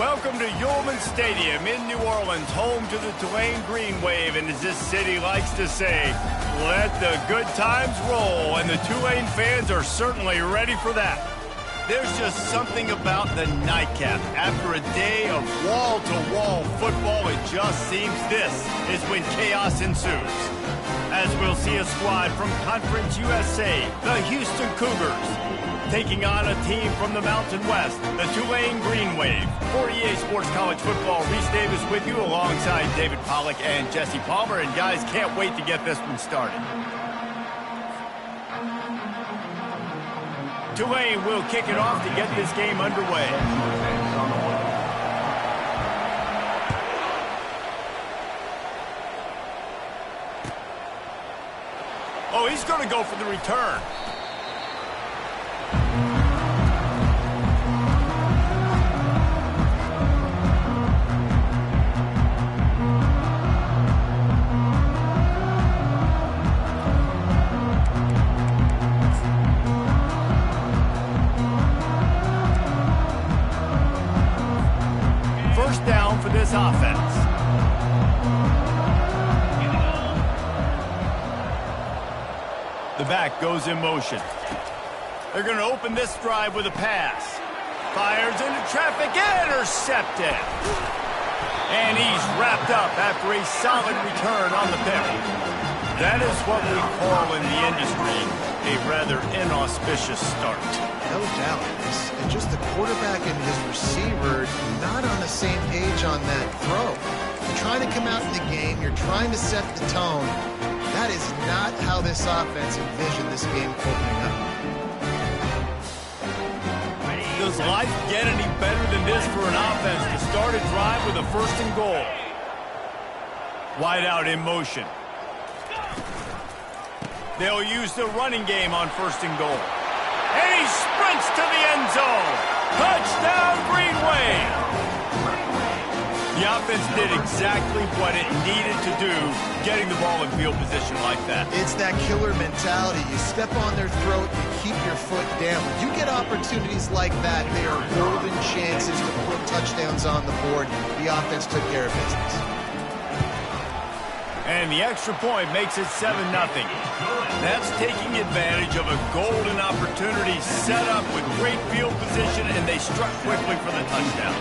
Welcome to Yulman Stadium in New Orleans, home to the Tulane Green Wave, and as this city likes to say, let the good times roll, and the Tulane fans are certainly ready for that. There's just something about the nightcap. After a day of wall-to-wall football, it just seems this is when chaos ensues. As we'll see a squad from Conference USA, the Houston Cougars, taking on a team from the Mountain West, the Tulane Green Wave. For EA Sports College Football, Reese Davis with you alongside David Pollack and Jesse Palmer. And guys, can't wait to get this one started. Tulane will kick it off to get this game underway. Oh, he's going to go for the return. First down for this offense. The back goes in motion. They're going to open this drive with a pass. Fires into traffic, intercepted. And he's wrapped up after a solid return on the pick. That is what we call in the industry a rather inauspicious start. No doubt. And just the quarterback and his receiver not on the same page on that throw. You're trying to come out in the game. You're trying to set the tone. That is not how this offense envisioned this game opening up. Does life get any better than this for an offense to start a drive with a 1st and goal? Wide out in motion. They'll use the running game on 1st and goal. And he sprints to the end zone. Touchdown, Green Wave. The offense did exactly what it needed to do, getting the ball in field position like that. It's that killer mentality. You step on their throat, you keep your foot down. When you get opportunities like that, they are golden chances to put touchdowns on the board. The offense took care of business. And the extra point makes it 7-0. That's taking advantage of a golden opportunity set up with great field position, and they struck quickly for the touchdown.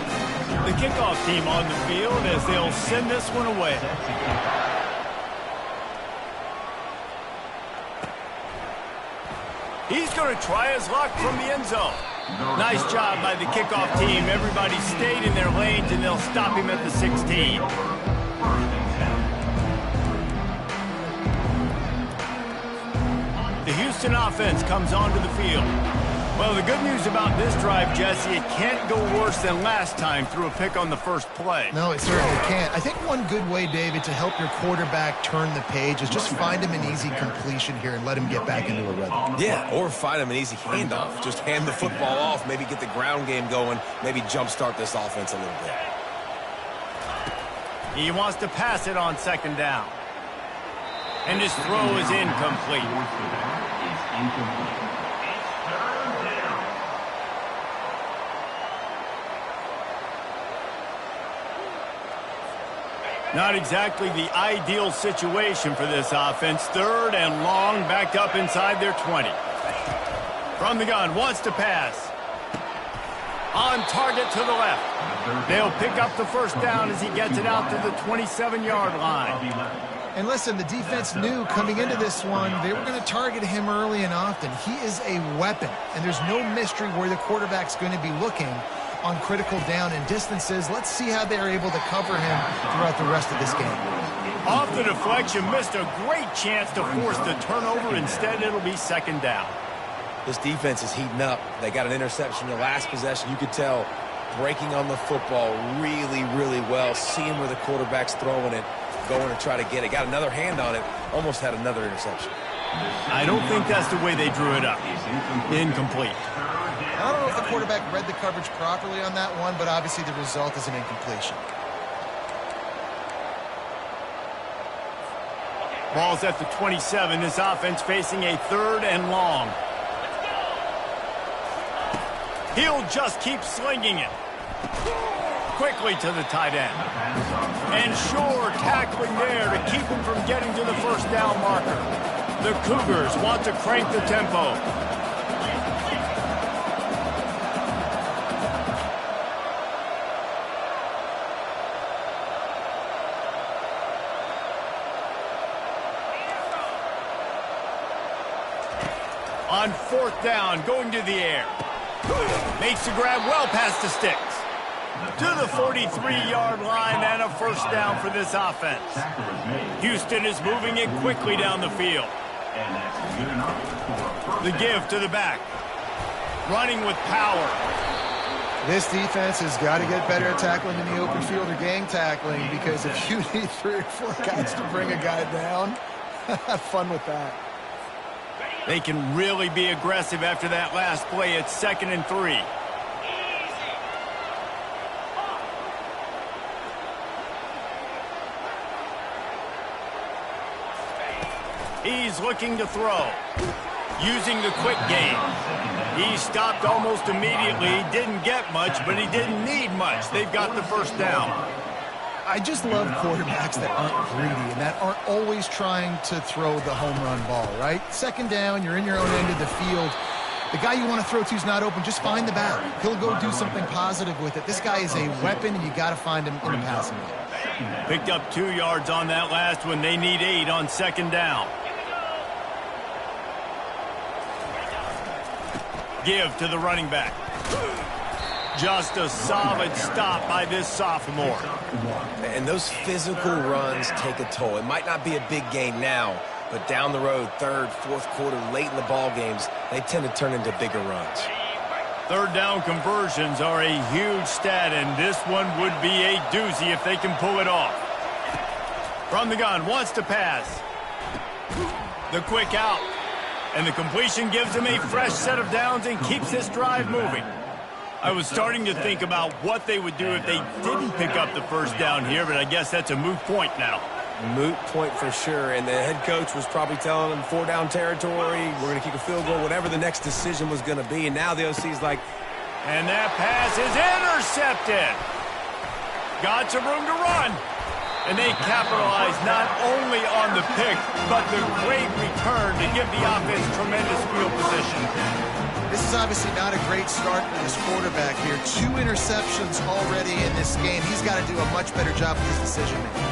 The kickoff team on the field as they'll send this one away. He's going to try his luck from the end zone. Nice job by the kickoff team. Everybody stayed in their lanes, and they'll stop him at the 16. The Houston offense comes onto the field. Well, the good news about this drive, Jesse, it can't go worse than last time through a pick on the first play. No, it certainly can't. I think one good way, David, to help your quarterback turn the page is just find him an easy completion here and let him get back into a rhythm. Yeah, or find him an easy handoff. Just hand the football off, maybe get the ground game going, maybe jumpstart this offense a little bit. He wants to pass it on 2nd down. And his throw is incomplete. Not exactly the ideal situation for this offense. 3rd and long, backed up inside their 20. From the gun, wants to pass. On target to the left. They'll pick up the 1st down as he gets it out to the 27-yard line. And listen, the defense knew coming into this one, they were going to target him early and often. He is a weapon, and there's no mystery where the quarterback's going to be looking on critical down and distances. Let's see how they're able to cover him throughout the rest of this game. Off the deflection, missed a great chance to force the turnover. Instead, it'll be 2nd down. This defense is heating up. They got an interception in the last possession. You could tell breaking on the football really, really well, seeing where the quarterback's throwing it, going to try to get it. Got another hand on it, almost had another interception. I don't think that's the way they drew it up. Incomplete. I don't know if the quarterback read the coverage properly on that one, but obviously the result is an incompletion. Ball's at the 27. This offense facing a 3rd and long. He'll just keep slinging it. quickly to the tight end. And sure, tackling there to keep him from getting to the first down marker. The Cougars want to crank the tempo. On 4th down, going to the air. Makes the grab well past the sticks. To the 43-yard line and a first down for this offense. Houston is moving it quickly down the field. The give to the back. Running with power. This defense has got to get better at tackling in the open field or gang tackling, because if you need 3 or 4 guys to bring a guy down, have fun with that. They can really be aggressive after that last play. It's 2nd and 3. He's looking to throw. Using the quick game. He stopped almost immediately. Didn't get much, but he didn't need much. They've got the first down. I just love quarterbacks that aren't greedy and that aren't always trying to throw the home run ball, right? 2nd down, you're in your own end of the field. The guy you want to throw to is not open. Just find the back. He'll go do something positive with it. This guy is a weapon, and you got to find him in the passing game. Picked up 2 yards on that last one. They need 8 on 2nd down. Give to the running back. Just a solid stop by this sophomore. And those physical runs take a toll. It might not be a big gain now, but down the road, 3rd, 4th quarter, late in the ball games, they tend to turn into bigger runs. 3rd down conversions are a huge stat, and this one would be a doozy if they can pull it off. From the gun, wants to pass. The quick out. And the completion gives him a fresh set of downs and keeps this drive moving. I was starting to think about what they would do if they didn't pick up the first down here, but I guess that's a moot point now. Moot point for sure, and the head coach was probably telling them 4-down territory, we're going to kick a field goal, whatever the next decision was going to be, and now the OC's like... And that pass is intercepted. Got some room to run. And they capitalize not only on the pick, but the great return to give the offense tremendous field position. This is obviously not a great start for this quarterback here. 2 interceptions already in this game. He's got to do a much better job with his decision-making.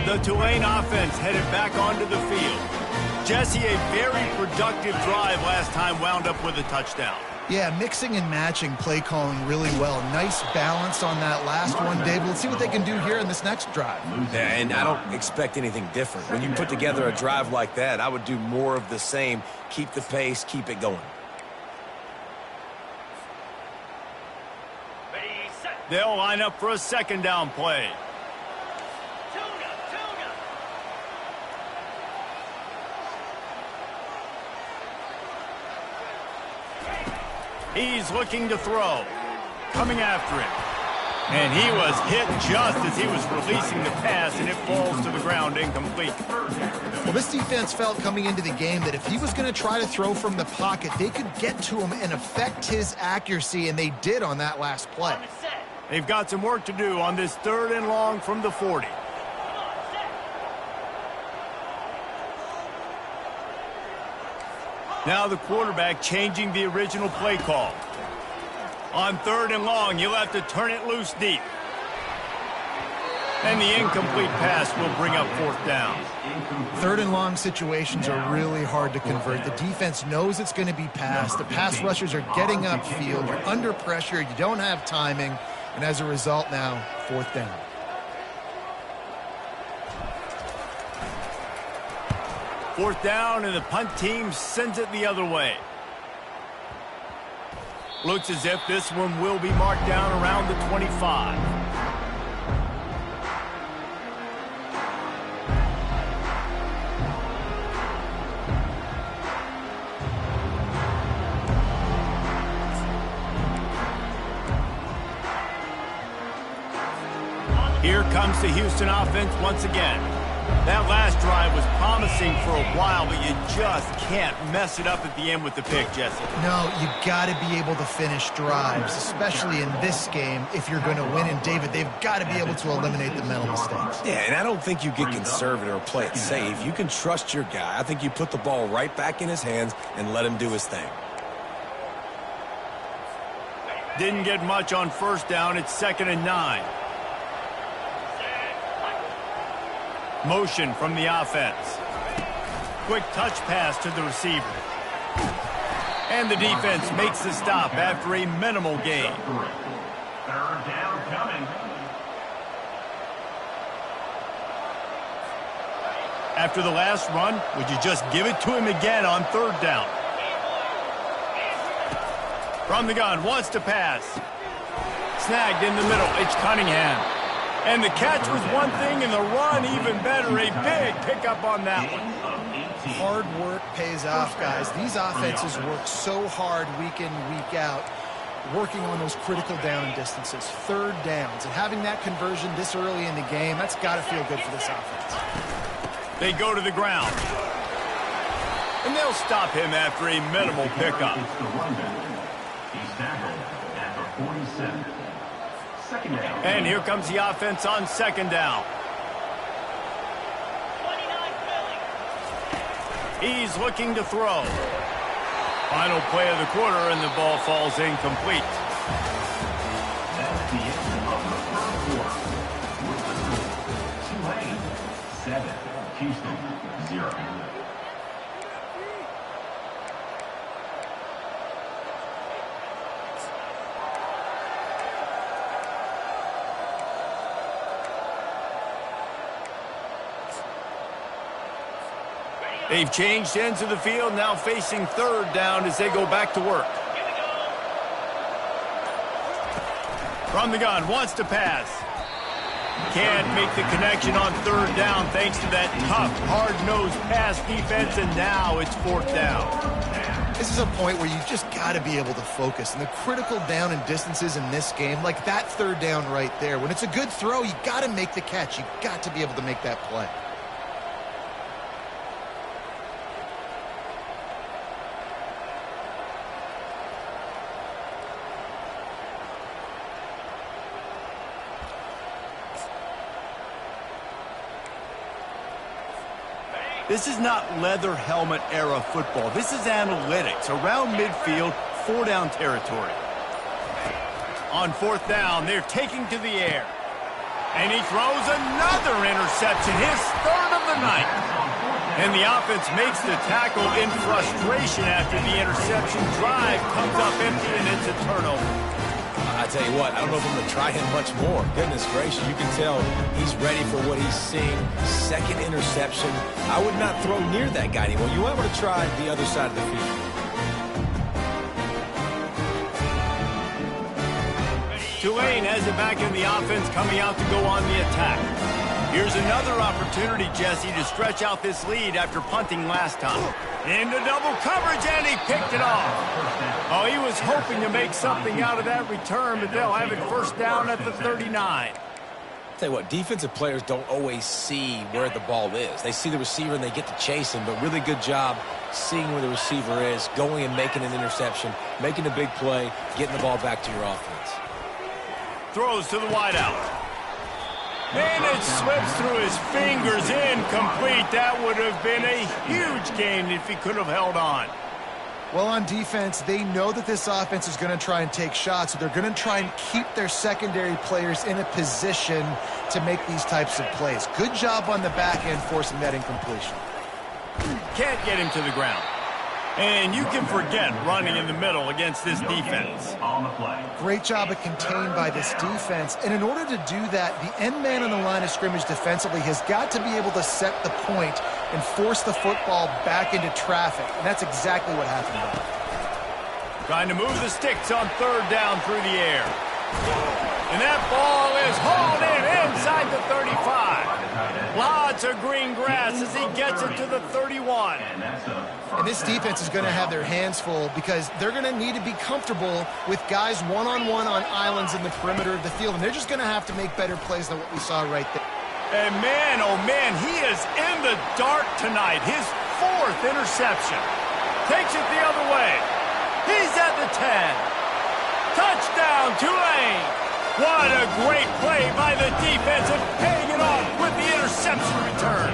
The Tulane offense headed back onto the field. Jesse, a very productive drive last time, wound up with a touchdown. Yeah, mixing and matching play calling really well. Nice balance on that last one, Dave. Let's see what they can do here in this next drive. Yeah, and I don't expect anything different. When you put together a drive like that, I would do more of the same. Keep the pace, keep it going. They'll line up for a 2nd down play. He's looking to throw. Coming after him. And he was hit just as he was releasing the pass, and it falls to the ground incomplete. Well, this defense felt coming into the game that if he was going to try to throw from the pocket, they could get to him and affect his accuracy, and they did on that last play. They've got some work to do on this 3rd and long from the 40. Now the quarterback changing the original play call. On 3rd and long, you'll have to turn it loose deep. And the incomplete pass will bring up 4th down. 3rd and long situations are really hard to convert. The defense knows it's going to be passed. The pass rushers are getting upfield. You're under pressure. You don't have timing. And as a result now, 4th down. Fourth down, and the punt team sends it the other way. Looks as if this one will be marked down around the 25. Here comes the Houston offense once again. That last drive was promising for a while, but you just can't mess it up at the end with the pick, Jesse. No, you got to be able to finish drives, especially in this game. If you're going to win, and David, they've got to be able to eliminate the mental mistakes. Yeah, and I don't think you get conservative or play it safe. You can trust your guy. I think you put the ball right back in his hands and let him do his thing. Didn't get much on first down. It's 2nd and 9. Motion from the offense. Quick touch pass to the receiver. And the defense makes the stop after a minimal gain. 3rd down coming. After the last run, would you just give it to him again on 3rd down? From the gun, wants to pass. Snagged in the middle, it's Cunningham. And the catch was one thing, and the run even better. A big pickup on that one. Hard work pays off, guys. These offenses work so hard week in, week out, working on those critical down distances, 3rd downs. And having that conversion this early in the game, that's got to feel good for this offense. They go to the ground. And they'll stop him after a minimal pickup. He's tackled at the 47. 2nd down. And here comes the offense on 2nd down. He's looking to throw. Final play of the quarter, and the ball falls incomplete. That's the end of the 1st quarter. With the score, Tulane 7, Houston 0. They've changed ends of the field, now facing 3rd down as they go back to work. From the gun, wants to pass. Can't make the connection on 3rd down thanks to that tough, hard-nosed pass defense, and now it's 4th down. This is a point where you just got to be able to focus. And the critical down and distances in this game, like that 3rd down right there, when it's a good throw, you got to make the catch. You got to be able to make that play. This is not leather helmet era football. This is analytics. Around midfield, 4-down territory. On 4th down, they're taking to the air. And he throws another interception, his 3rd of the night. And the offense makes the tackle in frustration after the interception. Drive comes up empty, and it's a turnover. I tell you what, I don't know if I'm going to try him much more. Goodness gracious, you can tell he's ready for what he's seeing. 2nd interception. I would not throw near that guy anymore. You want to try the other side of the field. Tulane has it back in the offense, coming out to go on the attack. Here's another opportunity, Jesse, to stretch out this lead after punting last time. Into double coverage, and he picked it off. Oh, he was hoping to make something out of that return, but they'll have it 1st down at the 39. Tell you what, defensive players don't always see where the ball is. They see the receiver and they get to chase him, but really good job seeing where the receiver is, going and making an interception, making a big play, getting the ball back to your offense. Throws to the wideout. And it slips through his fingers, incomplete. That would have been a huge gain if he could have held on. Well, on defense, they know that this offense is going to try and take shots, so they're going to try and keep their secondary players in a position to make these types of plays. Good job on the back end forcing that incompletion. Can't get him to the ground. And you can forget running in the middle against this defense. On the play. Great job of contained by this defense. And in order to do that, the end man on the line of scrimmage defensively has got to be able to set the point and force the football back into traffic. And that's exactly what happened there. Trying to move the sticks on 3rd down through the air. And that ball is hauled in inside the 35. Lots of green grass as he gets it to the 31. And this defense is going to have their hands full because they're going to need to be comfortable with guys one-on-one on islands in the perimeter of the field. And they're just going to have to make better plays than what we saw right there. And man, oh man, he is in the dark tonight. His 4th interception. Takes it the other way. He's at the 10. Touchdown, Tulane. What a great play by the defense and paying it off with the interception return.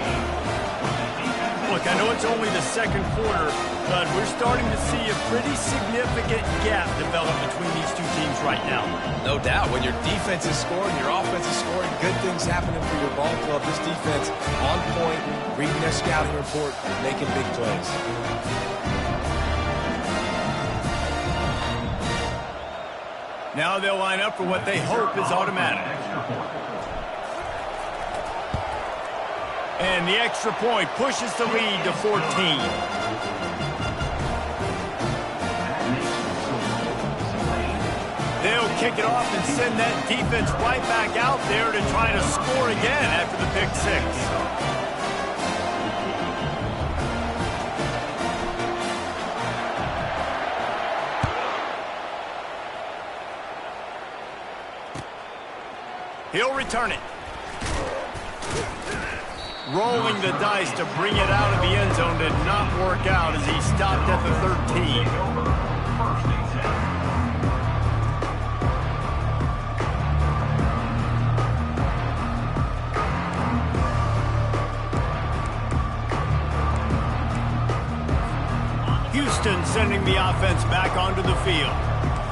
Look, I know it's only the second quarter, but we're starting to see a pretty significant gap develop between these two teams right now. No doubt. When your defense is scoring, your offense is scoring, good things happening for your ball club. This defense on point, reading their scouting report, making big plays. Now they'll line up for what they hope is automatic. And the extra point pushes the lead to 14. They'll kick it off and send that defense right back out there to try to score again after the pick 6. He'll return it. Rolling the dice to bring it out of the end zone did not work out as he stopped at the 13. Houston sending the offense back onto the field.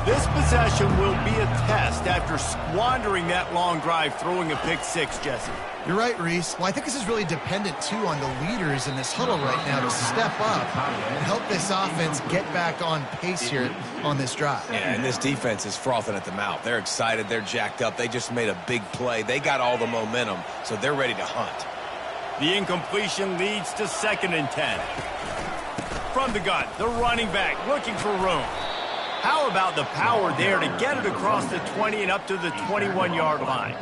This possession will be a test after squandering that long drive throwing a pick 6, Jesse. You're right, Reese. Well, I think this is really dependent, too, on the leaders in this huddle right now to step up and help this offense get back on pace here on this drive. Yeah, and this defense is frothing at the mouth. They're excited. They're jacked up. They just made a big play. They got all the momentum, so they're ready to hunt. The incompletion leads to 2nd and 10. From the gun, the running back looking for room. How about the power there to get it across the 20 and up to the 21-yard line?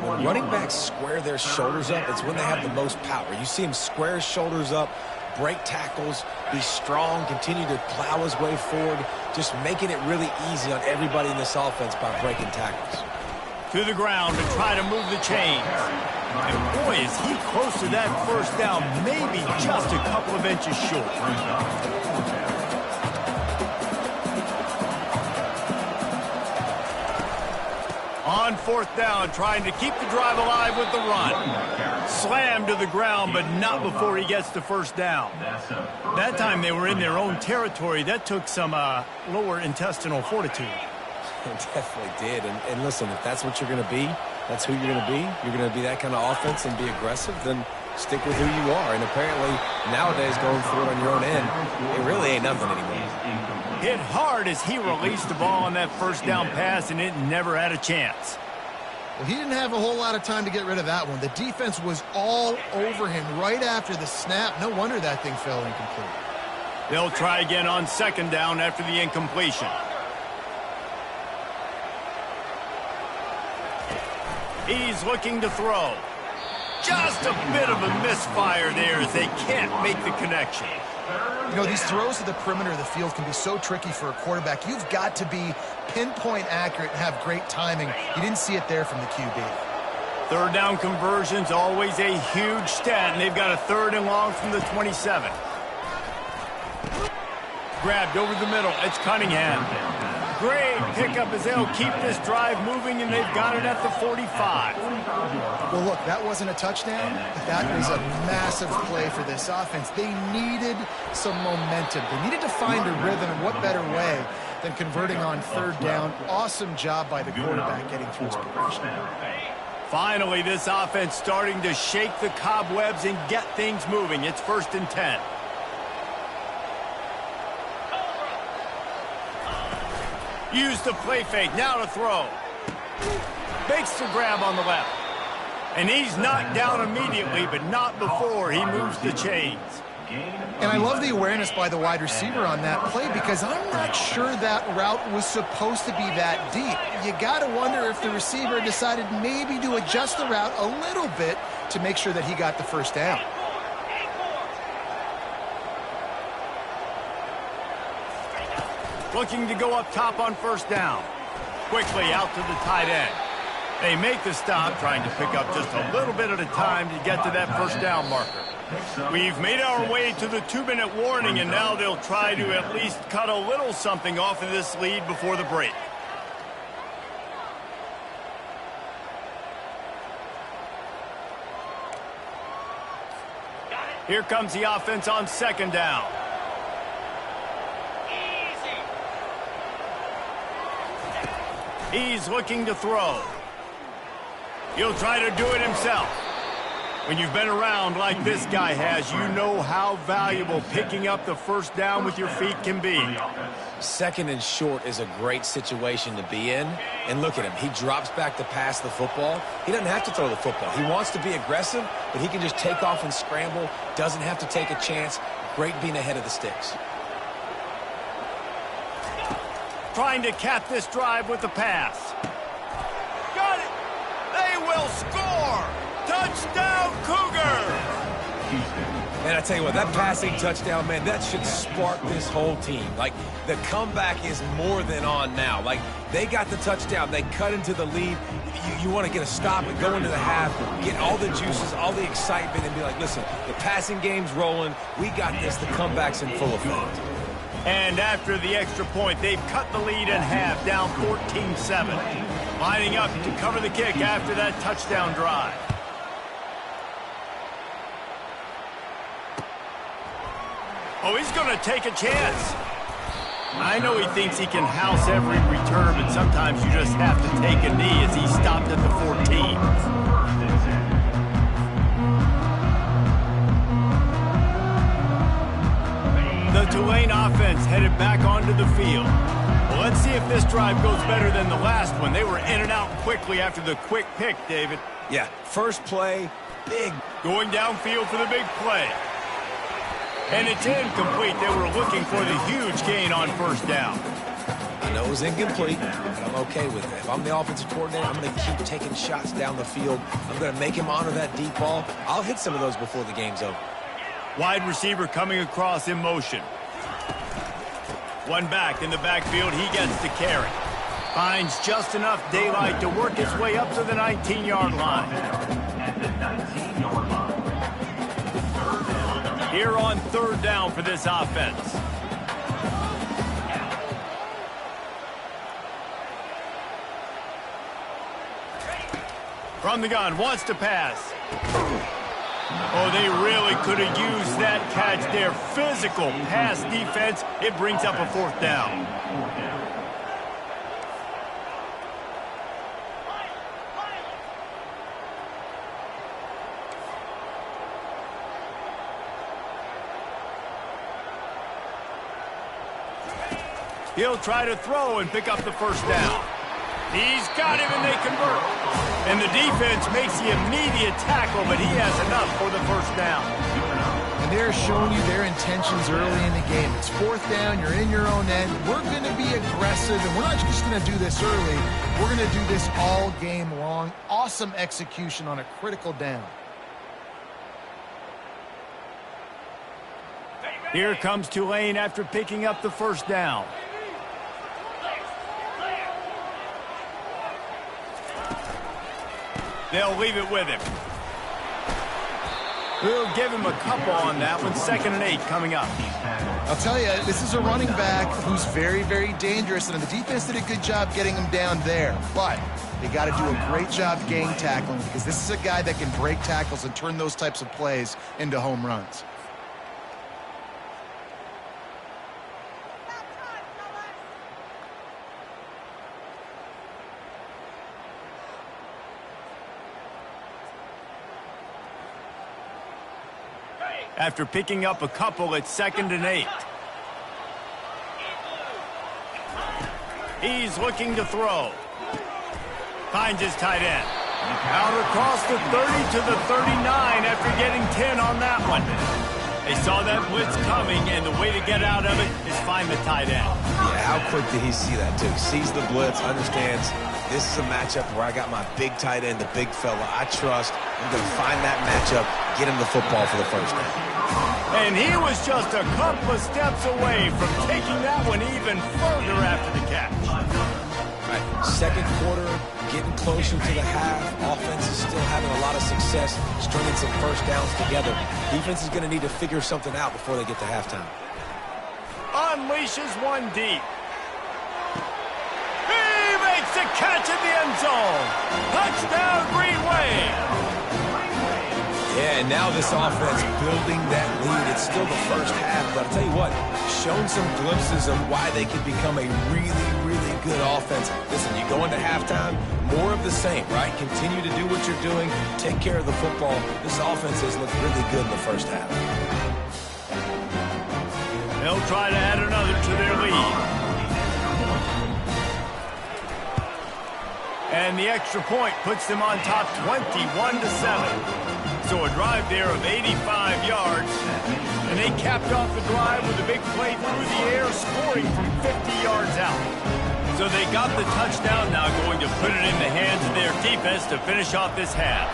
When running backs square their shoulders up, it's when they have the most power. You see him square his shoulders up, break tackles, be strong, continue to plow his way forward, just making it really easy on everybody in this offense by breaking tackles. To the ground to try to move the chains. And boy, is he close to that first down, maybe just a couple of inches short. On 4th down, trying to keep the drive alive with the run. Slammed to the ground, but not before he gets the first down. That time they were in their own territory. That took some lower intestinal fortitude. It definitely did. And listen, if that's what you're going to be, that's who you're going to be. You're going to be that kind of offense and be aggressive, then stick with who you are. And apparently, nowadays, going for it on your own end, it really ain't nothing anymore. Hit hard as he released the ball on that first down pass, and it never had a chance. Well, he didn't have a whole lot of time to get rid of that one. The defense was all over him right after the snap. No wonder that thing fell incomplete. They'll try again on 2nd down after the incompletion. He's looking to throw. Just a bit of a misfire there as they can't make the connection. You know, these throws to the perimeter of the field can be so tricky for a quarterback. You've got to be pinpoint accurate and have great timing. You didn't see it there from the QB. 3rd down conversion's always a huge stat, and they've got a 3rd and long from the 27. Grabbed over the middle. It's Cunningham. Great pickup as they'll keep this drive moving, and they've got it at the 45. Well, look, that wasn't a touchdown, but that was a massive play for this offense. They needed some momentum. They needed to find a rhythm, and what better way than converting on 3rd down. Awesome job by the quarterback getting through his progression. Finally, this offense starting to shake the cobwebs and get things moving. It's 1st and 10. Use the play fake, now to throw. Makes the grab on the left. And he's knocked down immediately, but not before he moves the chains. And I love the awareness by the wide receiver on that play because I'm not sure that route was supposed to be that deep. You got to wonder if the receiver decided maybe to adjust the route a little bit to make sure that he got the first down. Looking to go up top on 1st down. Quickly out to the tight end. They make the stop, trying to pick up just a little bit at a time to get to that first down marker. We've made our way to the 2-minute warning, and now they'll try to at least cut a little something off of this lead before the break. Here comes the offense on second down. He's looking to throw. He'll try to do it himself. When you've been around like this guy has, you know how valuable picking up the first down with your feet can be. Second and short is a great situation to be in. And look at him. He drops back to pass the football. He doesn't have to throw the football. He wants to be aggressive, but he can just take off and scramble. Doesn't have to take a chance. Great being ahead of the sticks. Trying to cap this drive with the pass. Got it! They will score! Touchdown, Cougar! Man, I tell you what, that passing touchdown, man, that should spark this whole team. Like, the comeback is more than on now. Like, they got the touchdown. They cut into the lead. You want to get a stop and go into the half, get all the juices, all the excitement, and be like, listen, the passing game's rolling. We got this. The comeback's in full effect. And after the extra point, they've cut the lead in half, down 14-7. Lining up to cover the kick after that touchdown drive. Oh, he's going to take a chance. I know he thinks he can house every return, but sometimes you just have to take a knee as he stopped at the 14. The Tulane offense headed back onto the field. Well, let's see if this drive goes better than the last one. They were in and out quickly after the quick pick, David. Yeah, first play, big. Going downfield for the big play. And it's incomplete. They were looking for the huge gain on first down. I know it was incomplete, but I'm okay with it. If I'm the offensive coordinator, I'm going to keep taking shots down the field. I'm going to make him honor that deep ball. I'll hit some of those before the game's over. Wide receiver coming across in motion. One back in the backfield. He gets the carry. Finds just enough daylight to work his way up to the 19-yard line. At the 19-yard line. Here on third down for this offense. From the gun, wants to pass. Oh, they really could have used that catch there. Physical pass defense. It brings up a fourth down. He'll try to throw and pick up the first down. He's got him and they convert. And the defense makes the immediate tackle, but he has enough for the first down. And they're showing you their intentions early in the game. It's fourth down, you're in your own end. We're going to be aggressive, and we're not just going to do this early. We're going to do this all game long. Awesome execution on a critical down. Here comes Tulane after picking up the first down. They'll leave it with him. We'll give him a couple on that one. 2nd and 8 coming up. I'll tell you, this is a running back who's very, very dangerous, and the defense did a good job getting him down there. But they got to do a great job gang tackling, because this is a guy that can break tackles and turn those types of plays into home runs. After picking up a couple, it's 2nd and 8. He's looking to throw. Finds his tight end. Out across the 30 to the 39 after getting 10 on that one. They saw that blitz coming, and the way to get out of it is find the tight end. Yeah, how quick did he see that, too? Sees the blitz, understands this is a matchup where I got my big tight end, the big fella I trust. I'm going to find that matchup, get him the football for the first down. And he was just a couple of steps away from taking that one even further after the catch. All right, second quarter, getting closer to the half. Offense is still having a lot of success stringing some first downs together. Defense is going to need to figure something out before they get to halftime. Unleashes one deep. He makes the catch in the end zone. Touchdown, Green Wave. Yeah, and now this offense building that lead. It's still the first half, but I'll tell you what, shown some glimpses of why they could become a really, really good offense. Listen, you go into halftime, more of the same, right? Continue to do what you're doing, take care of the football. This offense has looked really good in the first half. They'll try to add another to their lead. And the extra point puts them on top 21-7. So a drive there of 85 yards. And they capped off the drive with a big play through the air, scoring from 50 yards out. So they got the touchdown, now going to put it in the hands of their defense to finish off this half.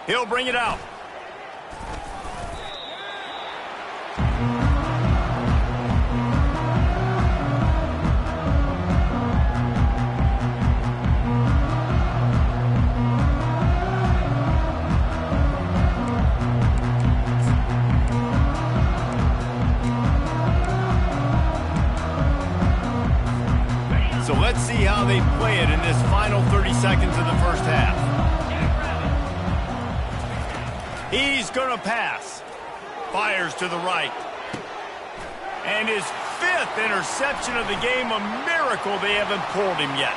He'll bring it out. So let's see how they play it in this final 30 seconds of the first half. He's going to pass. Fires to the right. And his 5th interception of the game, a miracle they haven't pulled him yet.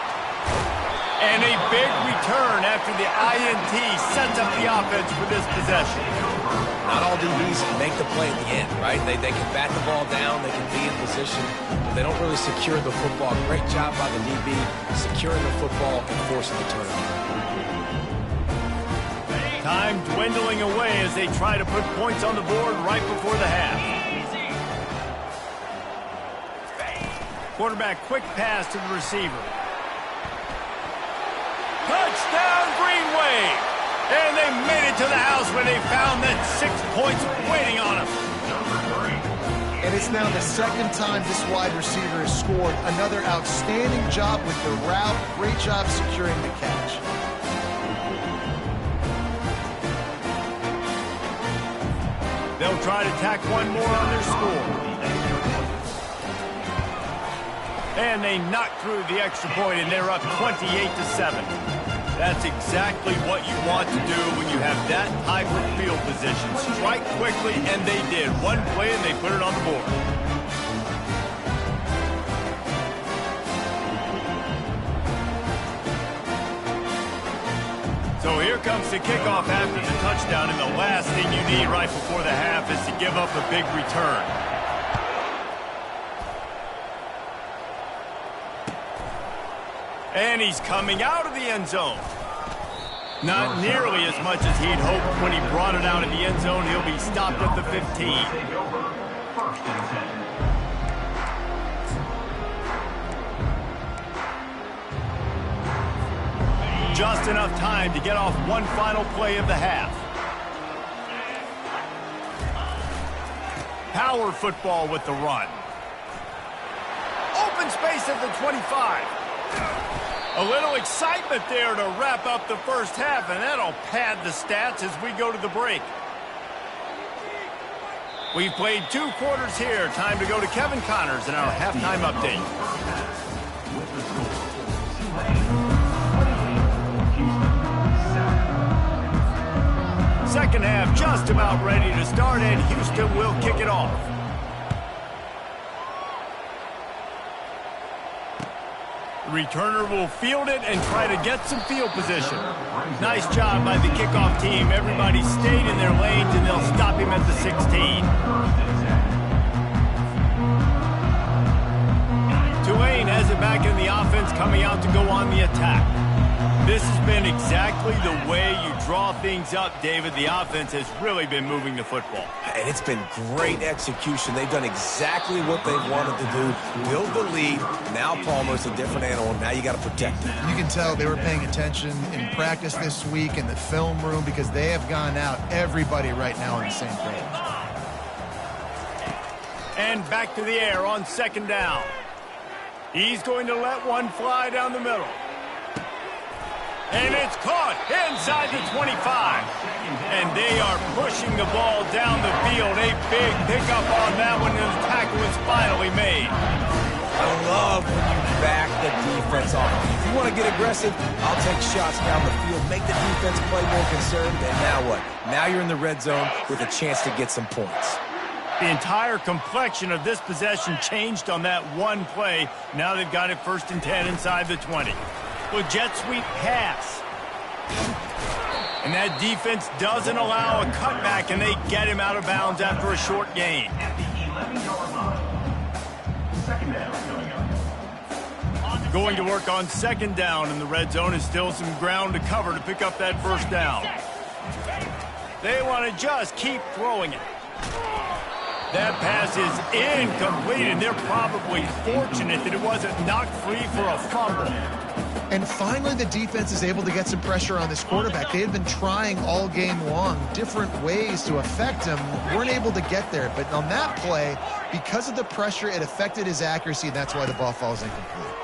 And a big return after the INT sets up the offense for this possession. Not all DBs make the play at the end, right? They can bat the ball down, they can be in position, but they don't really secure the football. Great job by the DB securing the football and forcing the turnover. Time dwindling away as they try to put points on the board right before the half. Quarterback quick pass to the receiver. Touchdown, Green Wave! And they made it to the house when they found that 6 points waiting on them. And it's now the second time this wide receiver has scored. Another outstanding job with the route. Great job securing the catch. They'll try to tack one more on their score. And they knock through the extra point, and they're up 28-7. That's exactly what you want to do when you have that type of field position. Strike quickly, and they did. One play, and they put it on the board. So here comes the kickoff after the touchdown, and the last thing you need right before the half is to give up a big return. And he's coming out of the end zone. Not nearly as much as he'd hoped when he brought it out of the end zone. He'll be stopped at the 15. Just enough time to get off one final play of the half. Power football with the run. Open space at the 25. A little excitement there to wrap up the first half, and that'll pad the stats as we go to the break. We've played 2 quarters here. Time to go to Kevin Connors in our halftime update. Second half just about ready to start, and Houston will kick it off. Returner will field it and try to get some field position. Nice job by the kickoff team. Everybody stayed in their lanes, and they'll stop him at the 16. Tulane has it back in the offense, coming out to go on the attack. This has been exactly the way you draw things up, David. The offense has really been moving the football. And it's been great execution. They've done exactly what they wanted to do. Build the lead. Now Palmer's a different animal. Now you got to protect him. You can tell they were paying attention in practice this week in the film room because they have gone out. Everybody right now on the same page. And back to the air on second down. He's going to let one fly down the middle. And it's caught inside the 25. And they are pushing the ball down the field. A big pickup on that one, and the tackle is finally made. I love when you back the defense off. If you want to get aggressive, I'll take shots down the field, make the defense play more conservative, and now what? Now you're in the red zone with a chance to get some points. The entire complexion of this possession changed on that one play. Now they've got it 1st and 10 inside the 20. Well, jet sweep pass. And that defense doesn't allow a cutback, and they get him out of bounds after a short gain. At the 11-yard line. 2nd down coming up. Going to work on 2nd down in the red zone, and still some ground to cover to pick up that 1st down. They want to just keep throwing it. That pass is incomplete, and they're probably fortunate that it wasn't knocked free for a fumble. And finally, the defense is able to get some pressure on this quarterback. They had been trying all game long different ways to affect him, weren't able to get there. But on that play, because of the pressure, it affected his accuracy, and that's why the ball falls incomplete.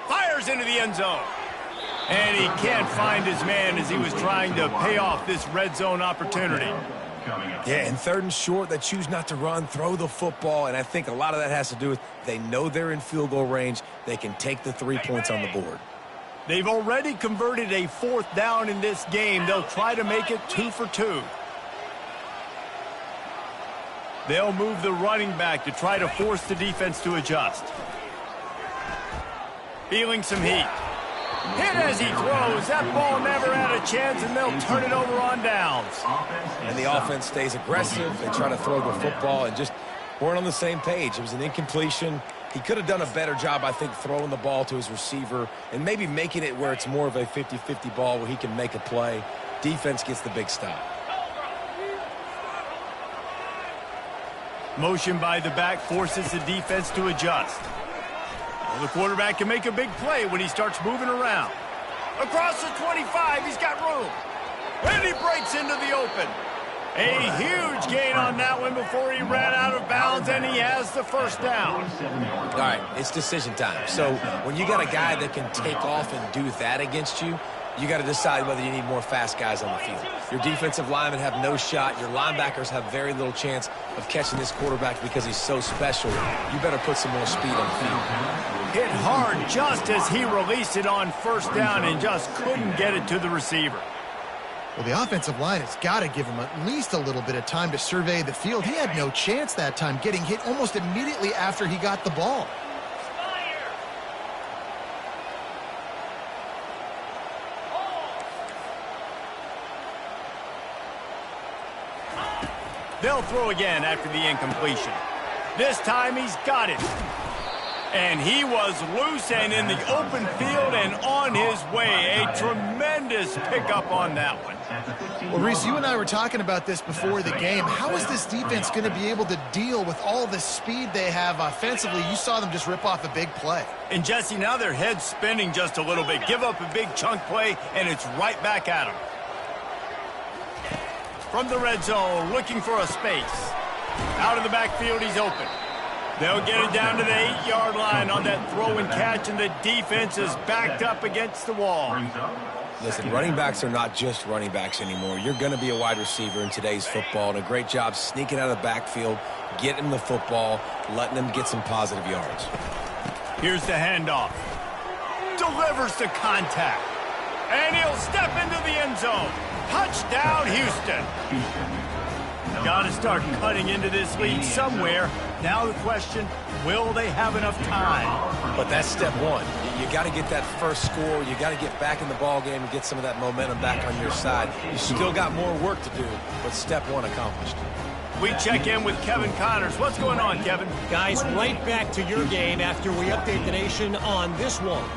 Fires into the end zone. And he can't find his man as he was trying to pay off this red zone opportunity. Yeah, in 3rd and short, they choose not to run, throw the football, and I think a lot of that has to do with they know they're in field goal range. They can take the 3 points on the board. They've already converted a 4th down in this game. They'll try to make it 2 for 2. They'll move the running back to try to force the defense to adjust. Feeling some heat. Hit as he throws. That ball never had a chance, and they'll turn it over on downs. And the offense stays aggressive. They try to throw the football and just weren't on the same page. It was an incompletion. He could have done a better job, I think, throwing the ball to his receiver and maybe making it where it's more of a 50-50 ball where he can make a play. Defense gets the big stop. Motion by the back forces the defense to adjust. Well, the quarterback can make a big play when he starts moving around. Across the 25, he's got room. And he breaks into the open. A huge gain on that one before he ran out of bounds, and he has the 1st down. All right, it's decision time. So when you got a guy that can take off and do that against you, you got to decide whether you need more fast guys on the field. Your defensive linemen have no shot. Your linebackers have very little chance of catching this quarterback because he's so special. You better put some more speed on the field. Hit hard just as he released it on 1st down and just couldn't get it to the receiver. Well, the offensive line has got to give him at least a little bit of time to survey the field. He had no chance that time, getting hit almost immediately after he got the ball. They'll throw again after the incompletion. This time he's got it. And he was loose and in the open field and on his way. A tremendous pickup on that one. Well, Reese, you and I were talking about this before the game. How is this defense going to be able to deal with all the speed they have offensively? You saw them just rip off a big play. And, Jesse, now their head's spinning just a little bit. Give up a big chunk play, and it's right back at them. From the red zone, looking for a space. Out of the backfield, he's open. They'll get it down to the 8-yard line on that throw and catch, and the defense is backed up against the wall. Listen, running backs are not just running backs anymore. You're going to be a wide receiver in today's football, and a great job sneaking out of the backfield, getting the football, letting them get some positive yards. Here's the handoff. Delivers the contact. And he'll step into the end zone. Touchdown, Houston. Got to start cutting into this lead somewhere. Now the question, will they have enough time? But that's step one. You got to get that first score. You got to get back in the ball game and get some of that momentum back on your side. You still got more work to do, but step one accomplished. We check in with Kevin Connors. What's going on, Kevin? Guys, right back to your game after we update the nation on this one.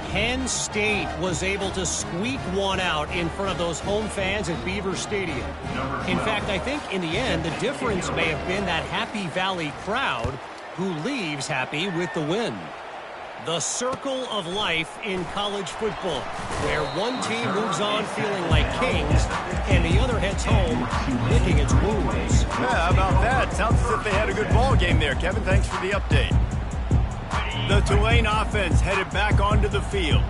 Penn State was able to squeak one out in front of those home fans at Beaver Stadium. In fact, I think in the end, the difference may have been that Happy Valley crowd who leaves happy with the win. The circle of life in college football, where one team moves on feeling like kings and the other heads home licking its wounds. Yeah, how about that? Sounds as if they had a good ball game there, Kevin. Thanks for the update. The Tulane offense headed back onto the field.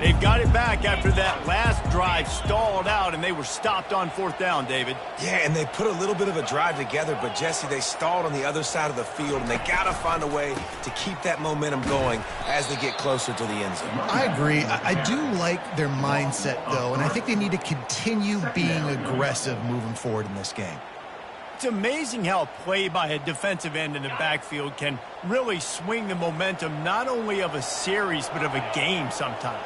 They've got it back after that last drive stalled out, and they were stopped on 4th down, David. Yeah, and they put a little bit of a drive together, but, Jesse, they stalled on the other side of the field, and they got to find a way to keep that momentum going as they get closer to the end zone. I agree. I do like their mindset, though, and I think they need to continue being aggressive moving forward in this game. It's amazing how a play by a defensive end in the backfield can really swing the momentum not only of a series but of a game sometimes.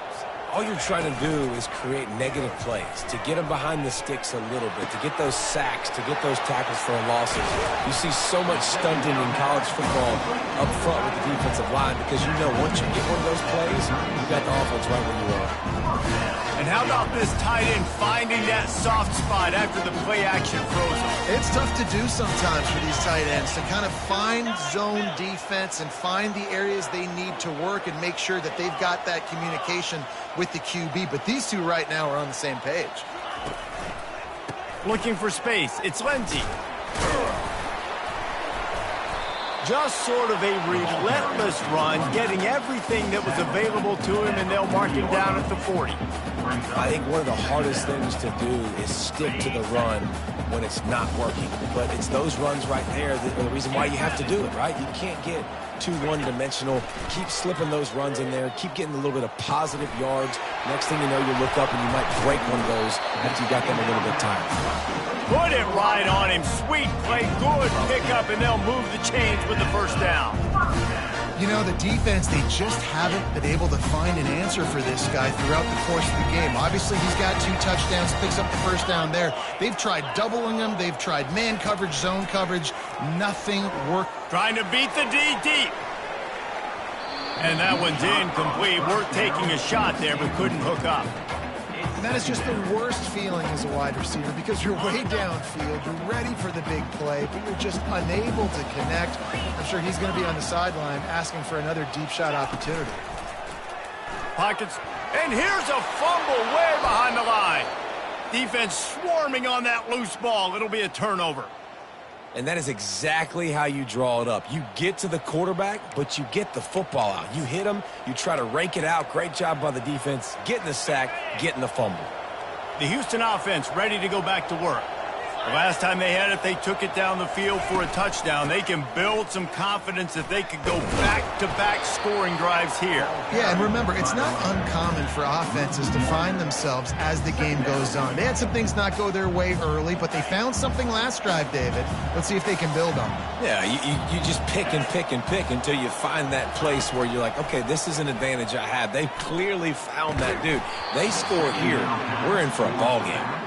All you're trying to do is create negative plays, to get them behind the sticks a little bit, to get those sacks, to get those tackles for losses. You see so much stunting in college football up front with the defensive line because you know once you get one of those plays, you got the offense right where you are. And how about this tight end finding that soft spot after the play action froze him? It's tough to do sometimes for these tight ends to kind of find zone defense and find the areas they need to work and make sure that they've got that communication with the QB. But these two right now are on the same page. Looking for space. It's Lindsey. Just sort of a relentless run, getting everything that was available to him, and they'll mark him down at the 40. I think one of the hardest things to do is stick to the run when it's not working. But it's those runs right there that are the reason why you have to do it, right? You can't get too one-dimensional. Keep slipping those runs in there. Keep getting a little bit of positive yards. Next thing you know, you look up and you might break one of those after you got them a little bit tired. Put it right on him. Sweet play, good pickup, and they'll move the chains with the first down. You know, the defense, they just haven't been able to find an answer for this guy throughout the course of the game. Obviously, he's got 2 touchdowns, picks up the first down there. They've tried doubling him. They've tried man coverage, zone coverage. Nothing worked. Trying to beat the D deep. And that one's incomplete. Worth taking a shot there, but couldn't hook up. And that is just the worst feeling as a wide receiver because you're way downfield, you're ready for the big play, but you're just unable to connect. I'm sure he's going to be on the sideline asking for another deep shot opportunity. Pockets, and here's a fumble way behind the line. Defense swarming on that loose ball. It'll be a turnover. And that is exactly how you draw it up. You get to the quarterback, but you get the football out. You hit him, you try to rake it out. Great job by the defense, getting the sack, getting the fumble. The Houston offense ready to go back to work. The last time they had it, they took it down the field for a touchdown. They can build some confidence that they could go back-to-back scoring drives here. Yeah, and remember, it's not uncommon for offenses to find themselves as the game goes on. They had some things not go their way early, but they found something last drive, David. Let's see if they can build on it. Yeah, you just pick and pick and pick until you find that place where you're like, okay, this is an advantage I have. They clearly found that dude. They score here. We're in for a ball game.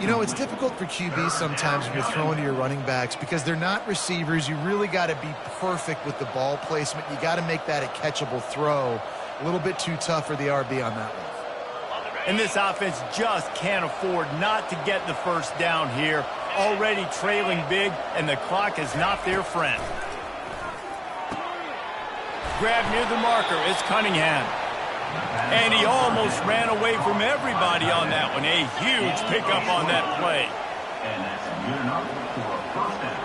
You know, it's difficult for QBs sometimes when you're throwing to your running backs because they're not receivers. You really got to be perfect with the ball placement. You got to make that a catchable throw. A little bit too tough for the RB on that one. And this offense just can't afford not to get the first down here. Already trailing big, and the clock is not their friend. Grab near the marker. It's Cunningham. And he almost ran away from everybody on that one. A huge pickup on that play. And that's good enough for a first down.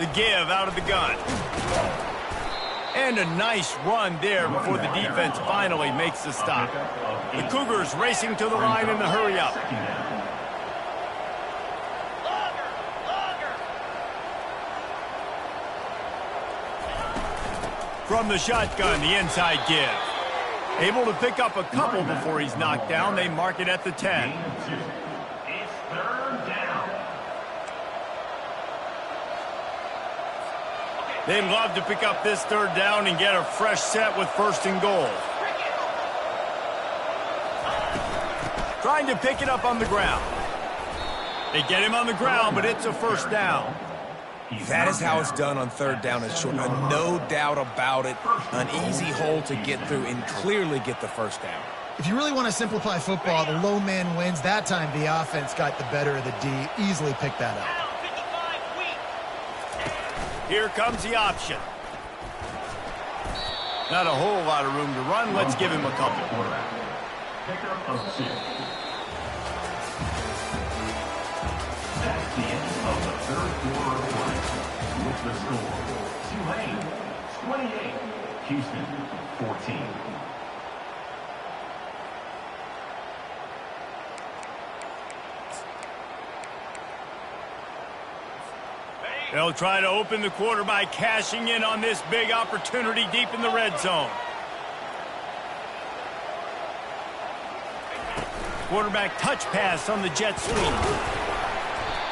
The give out of the gun. And a nice run there before the defense finally makes the stop. The Cougars racing to the line in the hurry up. From the shotgun, the inside give. Able to pick up a couple before he's knocked down. They mark it at the 10. It's third down. They'd love to pick up this third down and get a fresh set with 1st and goal. Trying to pick it up on the ground. They get him on the ground, but it's a first down. That is how it's done on 3rd down and short. No doubt about it. An easy hole to get through and clearly get the first down. If you really want to simplify football, the low man wins. That time the offense got the better of the D. Easily picked that up. Here comes the option. Not a whole lot of room to run. Let's give him a couple. Pickup of 6. That's the end of the third quarter of play. With The score, Tulane 28, Houston 14. They'll try to open the quarter by cashing in on this big opportunity deep in the red zone. Quarterback touch pass on the jet sweep.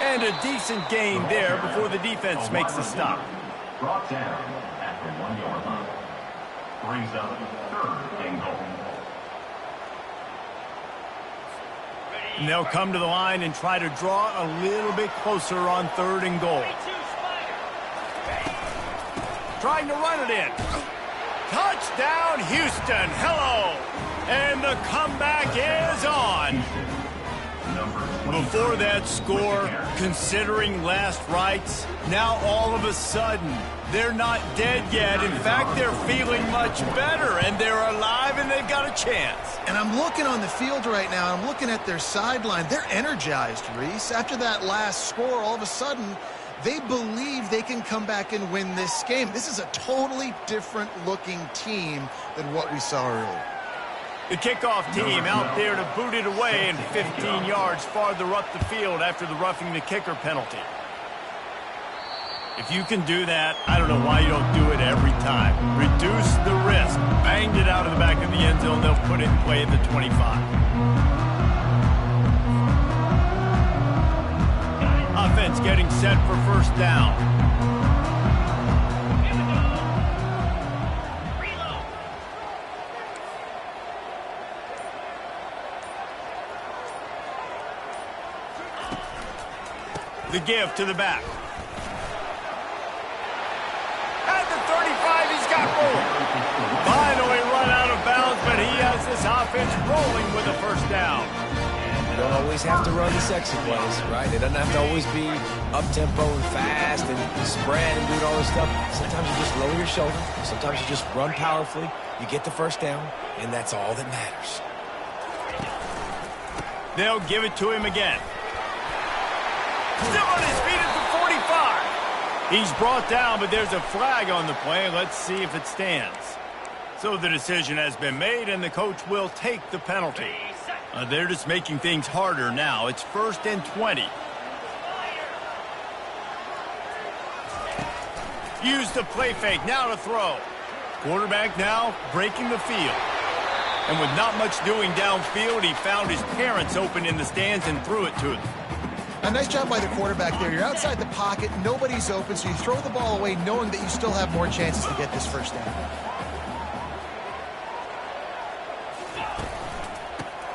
And a decent gain there before the defense makes the stop. Brought down at the 1 yard line. Brings up 3rd and goal. And they'll come to the line and try to draw a little bit closer on 3rd and goal. Trying to run it in. Touchdown, Houston. Hello. And the comeback is on. Before that score, considering last rites, now all of a sudden, they're not dead yet. In fact, they're feeling much better, and they're alive, and they've got a chance. And I'm looking on the field right now. I'm looking at their sideline. They're energized, Reese. After that last score, all of a sudden, they believe they can come back and win this game. This is a totally different-looking team than what we saw earlier. The kickoff team out there to boot it away and 15 yards farther up the field after the roughing the kicker penalty. If you can do that, I don't know why you don't do it every time. Reduce the risk. Banged it out of the back of the end zone. They'll put it in play at the 25. Offense getting set for first down. The give to the back. At the 35, he's got room. Finally run out of bounds, but he has this offense rolling with a first down. You don't always have to run the sexy plays, right? It doesn't have to always be up-tempo and fast and spread and doing all this stuff. Sometimes you just lower your shoulder. Sometimes you just run powerfully. You get the first down, and that's all that matters. They'll give it to him again. Still on his feet at the 45. He's brought down, but there's a flag on the play. Let's see if it stands. So the decision has been made, and the coach will take the penalty. They're just making things harder now. It's 1st and 20. Use the play fake. Now to throw. Quarterback now breaking the field. And with not much doing downfield, he found his parents open in the stands and threw it to them. A nice job by the quarterback there. You're outside the pocket, nobody's open, so you throw the ball away knowing that you still have more chances to get this first down.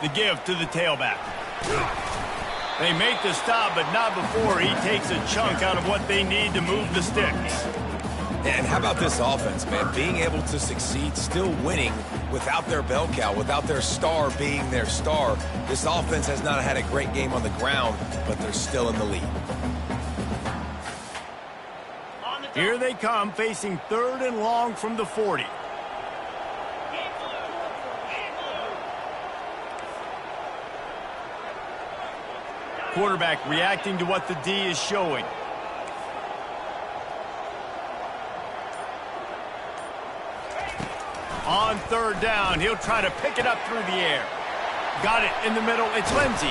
The give to the tailback. They make the stop, but not before he takes a chunk out of what they need to move the sticks. And how about this offense, man? Being able to succeed, still winning without their bell cow, without their star being their star. This offense has not had a great game on the ground, but they're still in the lead. Here they come, facing 3rd and long from the 40. Quarterback reacting to what the D is showing. On 3rd down, he'll try to pick it up through the air. Got it in the middle. It's Lindsey.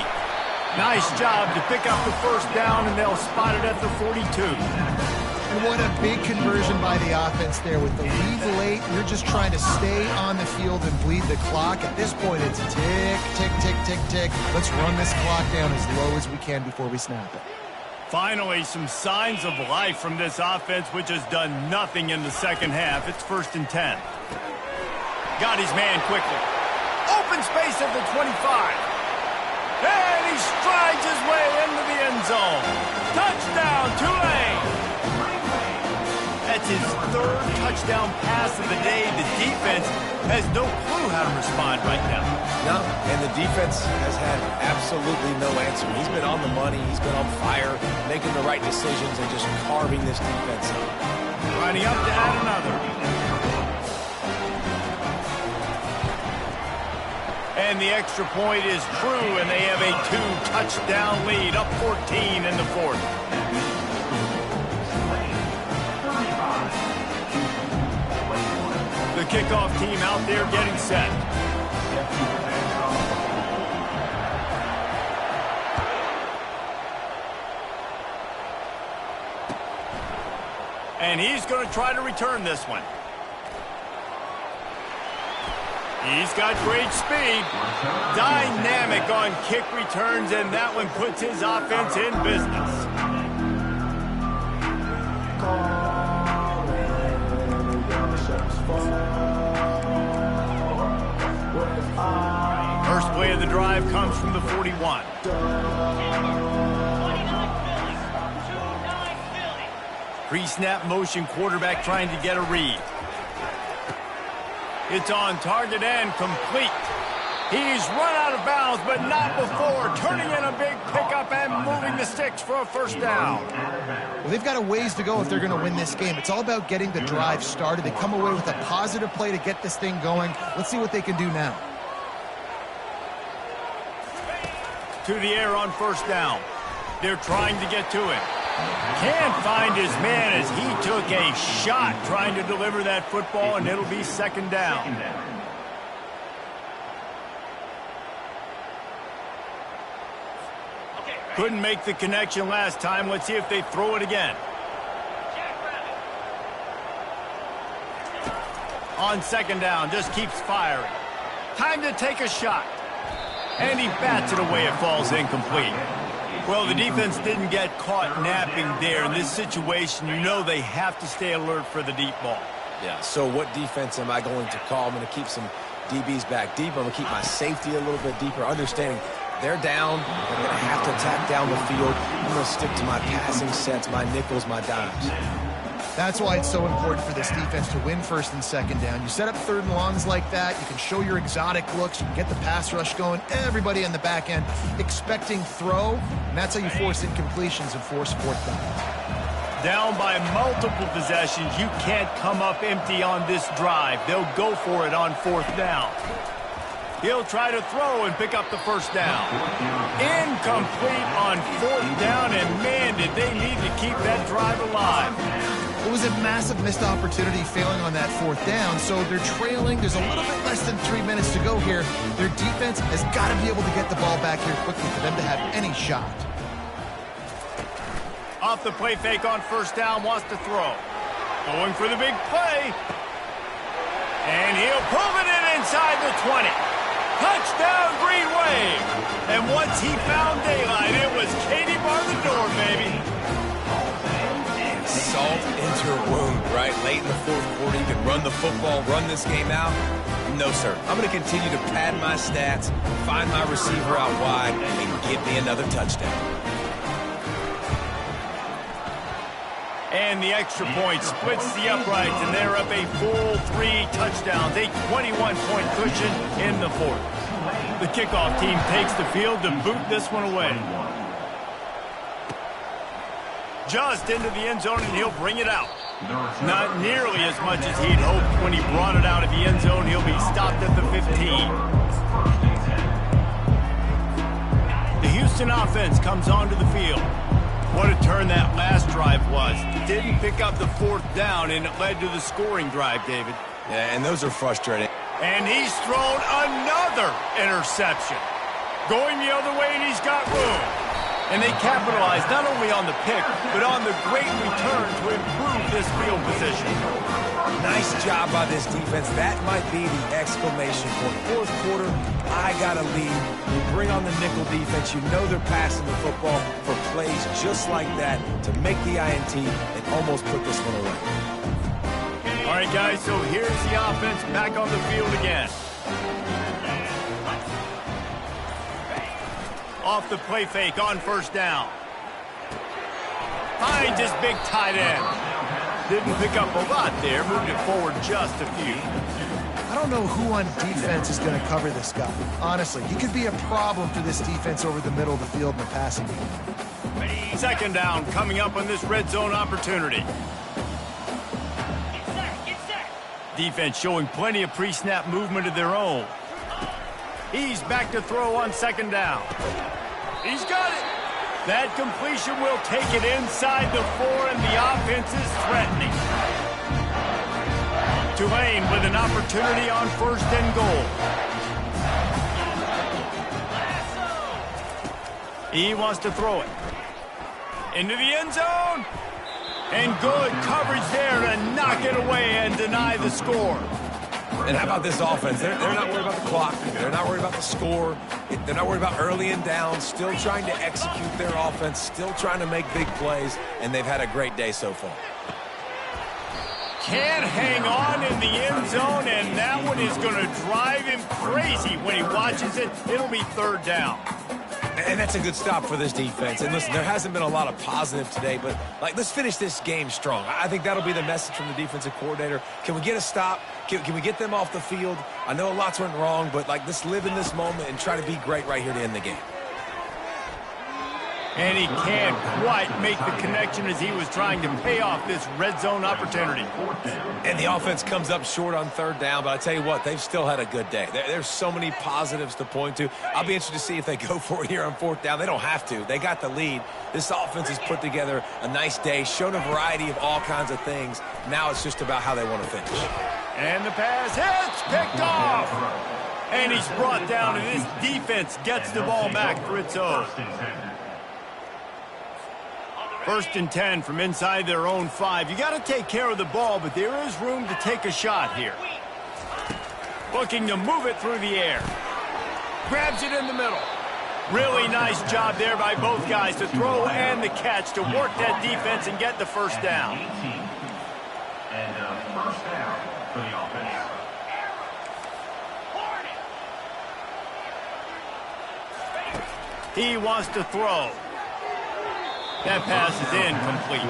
Nice job to pick up the first down, and they'll spot it at the 42. And what a big conversion by the offense there. With the lead late, you're just trying to stay on the field and bleed the clock. At this point, it's tick, tick, tick, tick, tick. Let's run this clock down as low as we can before we snap it. Finally, some signs of life from this offense, which has done nothing in the second half. It's 1st and 10. Got his man quickly. Open space at the 25. And he strides his way into the end zone. Touchdown, Tulane. That's his 3rd touchdown pass of the day. The defense has no clue how to respond right now. No, and the defense has had absolutely no answer. He's been on the money. He's been on fire, making the right decisions and just carving this defense up. Lining up to add another. And the extra point is true, and they have a 2-touchdown lead, up 14 in the 4th. kickoff team out there getting set. And he's going to try to return this one. He's got great speed. Dynamic on kick returns, and that one puts his offense in business. First play of the drive comes from the 41. Pre-snap motion, quarterback trying to get a read. It's on target and complete. He's run out of bounds, but not before turning in a big pickup and moving the sticks for a first down. Well, they've got a ways to go if they're going to win this game. It's all about getting the drive started. They come away with a positive play to get this thing going. Let's see what they can do now. To the air on first down. They're trying to get to him. Can't find his man as he took a shot trying to deliver that football, and it'll be second down. Couldn't make the connection last time. Let's see if they throw it again. On second down, just keeps firing. Time to take a shot. And he bats it away. It falls incomplete. Well, the defense didn't get caught napping there. In this situation, you know they have to stay alert for the deep ball. Yeah, so what defense am I going to call? I'm going to keep some DBs back deeper. I'm going to keep my safety a little bit deeper, understanding they're down. They're going to have to attack down the field. I'm going to stick to my passing sets, my nickels, my dimes. That's why it's so important for this defense to win first and second down. You set up third and longs like that. You can show your exotic looks. You can get the pass rush going. Everybody in the back end expecting throw. And that's how you force incompletions and force fourth down. Down by multiple possessions. You can't come up empty on this drive. They'll go for it on fourth down. He'll try to throw and pick up the first down. Incomplete on fourth down, and man, did they need to keep that drive alive. It was a massive missed opportunity failing on that fourth down, so they're trailing. There's a little bit less than 3 minutes to go here. Their defense has got to be able to get the ball back here quickly for them to have any shot. Off the play fake on first down, wants to throw. Going for the big play. And he'll pull it in inside the 20. Touchdown, Green Wave. And once he found daylight, it was Katie bar the door, baby. Salt into her wound, right? Late in the fourth quarter, you can run the football, run this game out. No, sir. I'm going to continue to pad my stats, find my receiver out wide, and get me another touchdown. And the extra point splits the uprights, and they're up a full 3 touchdowns, a 21-point cushion in the fourth. The kickoff team takes the field to boot this one away. Just into the end zone, and he'll bring it out. Not nearly as much as he'd hoped when he brought it out of the end zone. He'll be stopped at the 15. The Houston offense comes onto the field. What a turn that last drive was. Didn't pick up the fourth down, and it led to the scoring drive, David. Yeah, and those are frustrating. And he's thrown another interception. Going the other way, and he's got room. And they capitalized not only on the pick, but on the great return to improve this field position. Nice job by this defense. That might be the exclamation point. Fourth quarter, I got a lead. You bring on the nickel defense. You know they're passing the football for plays just like that to make the INT and almost put this one away. All right, guys, so here's the offense back on the field again. Off the play fake on first down. Finds his big tight end. Didn't pick up a lot there. Moved it forward just a few. I don't know who on defense is going to cover this guy. Honestly, he could be a problem for this defense over the middle of the field in the passing game. Second down coming up on this red zone opportunity. Defense showing plenty of pre-snap movement of their own. He's back to throw on second down. He's got it. That completion will take it inside the 4, and the offense is threatening. Tulane with an opportunity on 1st and goal. He wants to throw it. Into the end zone. And good coverage there to knock it away and deny the score. And how about this offense? They're not worried about the clock. They're not worried about the score. They're not worried about early and down. Still trying to execute their offense. Still trying to make big plays. And they've had a great day so far. Can't hang on in the end zone, and that one is going to drive him crazy when he watches it. It'll be 3rd down. And that's a good stop for this defense. And listen, there hasn't been a lot of positive today, but let's finish this game strong. I think that'll be the message from the defensive coordinator. Can we get a stop? Can we get them off the field? I know lots went wrong, but let's live in this moment and try to be great right here to end the game. And he can't quite make the connection as he was trying to pay off this red zone opportunity. And the offense comes up short on 3rd down, but I tell you what, they've still had a good day. There's so many positives to point to. I'll be interested to see if they go for it here on 4th down. They don't have to. They got the lead. This offense has put together a nice day, shown a variety of all kinds of things. Now it's just about how they want to finish. And the pass hits, picked off. And he's brought down, and this defense gets the ball back for its own. 1st and 10 from inside their own 5. You got to take care of the ball, but there is room to take a shot here. Looking to move it through the air. Grabs it in the middle. Really nice job there by both guys to throw and the catch to work that defense and get the 1st down. And 1st down for the offense. He wants to throw. That pass is incomplete.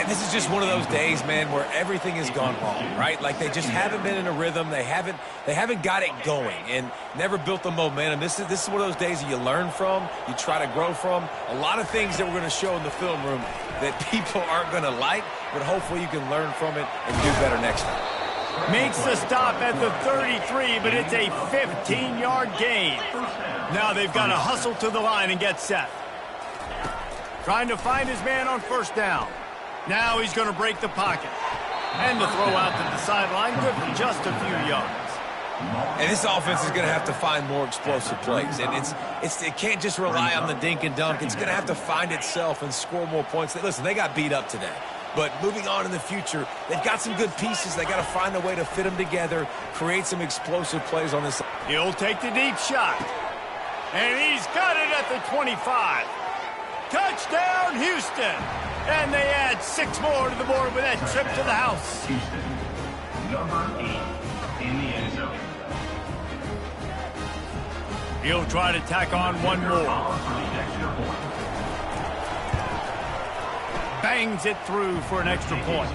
And this is just one of those days, man, where everything has gone wrong, right? Like they just haven't been in a rhythm. They haven't got it going and never built the momentum. This is one of those days that you learn from, you try to grow from. A lot of things that we're going to show in the film room that people aren't going to like, but hopefully you can learn from it and do better next time. Makes the stop at the 33, but it's a 15-yard gain. Now they've got to hustle to the line and get set. Trying to find his man on 1st down. Now he's going to break the pocket. And the throw out to the sideline, good for just a few yards. And this offense is going to have to find more explosive plays. And it can't just rely on the dink and dunk. It's going to have to find itself and score more points. Listen, they got beat up today. But moving on in the future, they've got some good pieces. They got to find a way to fit them together, create some explosive plays on this. He'll take the deep shot. And he's got it at the 25. Touchdown, Houston! And they add 6 more to the board with that trip to the house. Houston, number 8 in the end zone. He'll try to tack on one more. Bangs it through for an extra point.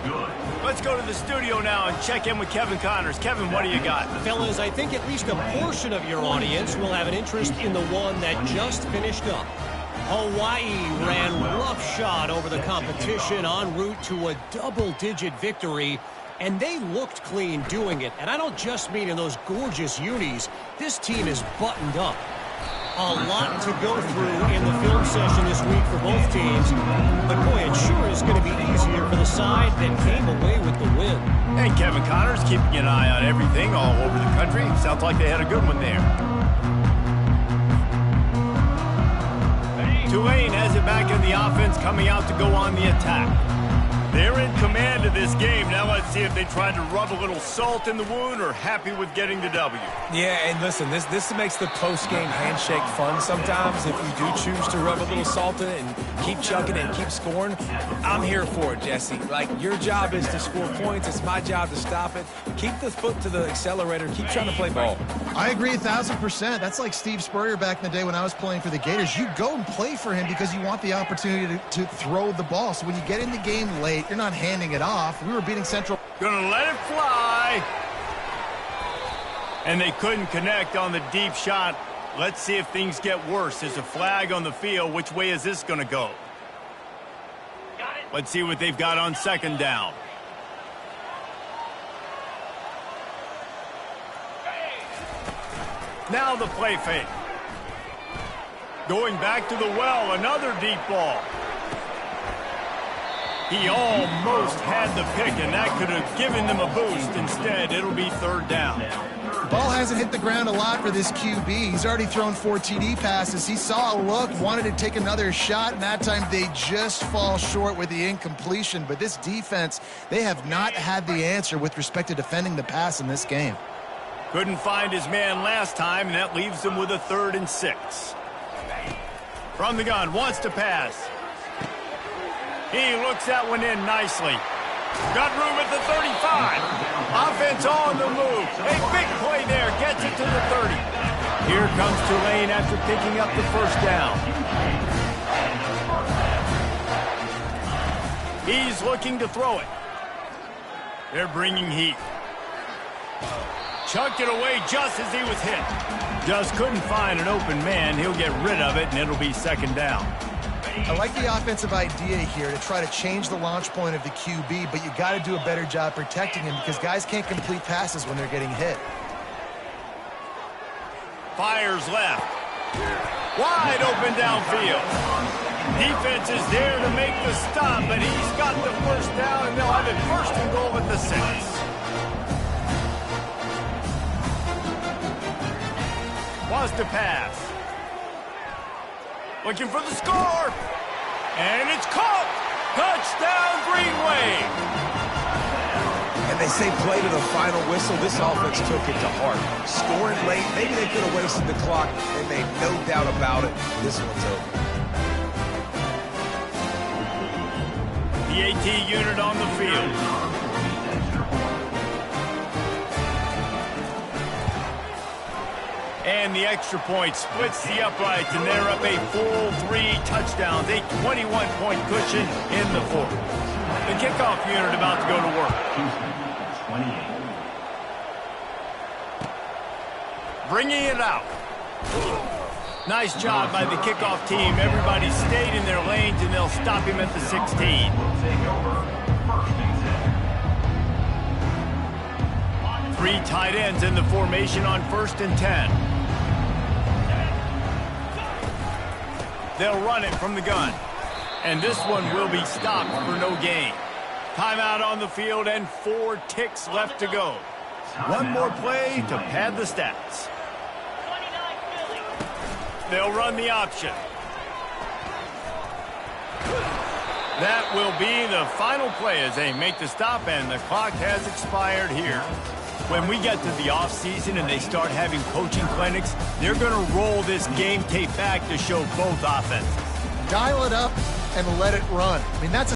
Let's go to the studio now and check in with Kevin Connors. Kevin, what do you got? Fellas, I think at least a portion of your audience will have an interest in the one that just finished up. Hawaii ran roughshod over the competition en route to a double-digit victory, and they looked clean doing it. And I don't just mean in those gorgeous unis. This team is buttoned up. A lot to go through in the film session this week for both teams. But, boy, it sure is going to be easier for the side that came away with the win. And Kevin Connors keeping an eye on everything all over the country. Sounds like they had a good one there. Tulane has it back in the offense, coming out to go on the attack. They're in command of this game. Now let's see if they tried to rub a little salt in the wound or happy with getting the W. Yeah, and listen, this makes the post-game handshake fun sometimes. If you do choose to rub a little salt in it and keep chucking it and keep scoring, I'm here for it, Jesse. Like, your job is to score points. It's my job to stop it. Keep the foot to the accelerator. Keep trying to play ball. I agree 1,000%. That's like Steve Spurrier back in the day when I was playing for the Gators. You go and play for him because you want the opportunity to throw the ball. So when you get in the game late, you're not handing it off. We were beating Central. Gonna let it fly. And they couldn't connect on the deep shot. Let's see if things get worse. There's a flag on the field. Which way is this gonna go? Let's see what they've got on 2nd down. Now the play fake. Going back to the well, another deep ball. He almost had the pick, and that could have given them a boost. Instead, it'll be third down. Ball hasn't hit the ground a lot for this QB. He's already thrown 4 TD passes. He saw a look, wanted to take another shot, and that time they just fall short with the incompletion. But this defense, they have not had the answer with respect to defending the pass in this game. Couldn't find his man last time, and that leaves him with a 3rd and 6. From the gun, wants to pass. He looks that one in nicely. Got room at the 35. Offense on the move. A big play there. Gets it to the 30. Here comes Tulane after picking up the first down. He's looking to throw it. They're bringing heat. Chucked it away just as he was hit. Just couldn't find an open man. He'll get rid of it, and it'll be 2nd down. I like the offensive idea here to try to change the launch point of the QB, but you got to do a better job protecting him because guys can't complete passes when they're getting hit. Fires left. Wide open downfield. Defense is there to make the stop, but he's got the first down, and they'll have it 1st and goal at the 6. Wants to pass. Looking for the score. And it's caught. Touchdown, Green Wave. And they say play to the final whistle. This offense took it to heart. Scoring late, maybe they could have wasted the clock. They made no doubt about it. This one's over. The AT unit on the field. And the extra point splits the uprights, and they're up a full 3 touchdowns, a 21-point cushion in the 4th. The kickoff unit about to go to work. 28. Bringing it out. Nice job by the kickoff team. Everybody stayed in their lanes, and they'll stop him at the 16. 3 tight ends in the formation on 1st and 10. They'll run it from the gun. And this one will be stopped for no gain. Timeout on the field and 4 ticks left to go. One more play to pad the stats. They'll run the option. That will be the final play as they make the stop, and the clock has expired here. When we get to the offseason and they start having coaching clinics, they're going to roll this game tape back to show both offenses. Dial it up and let it run. I mean, that's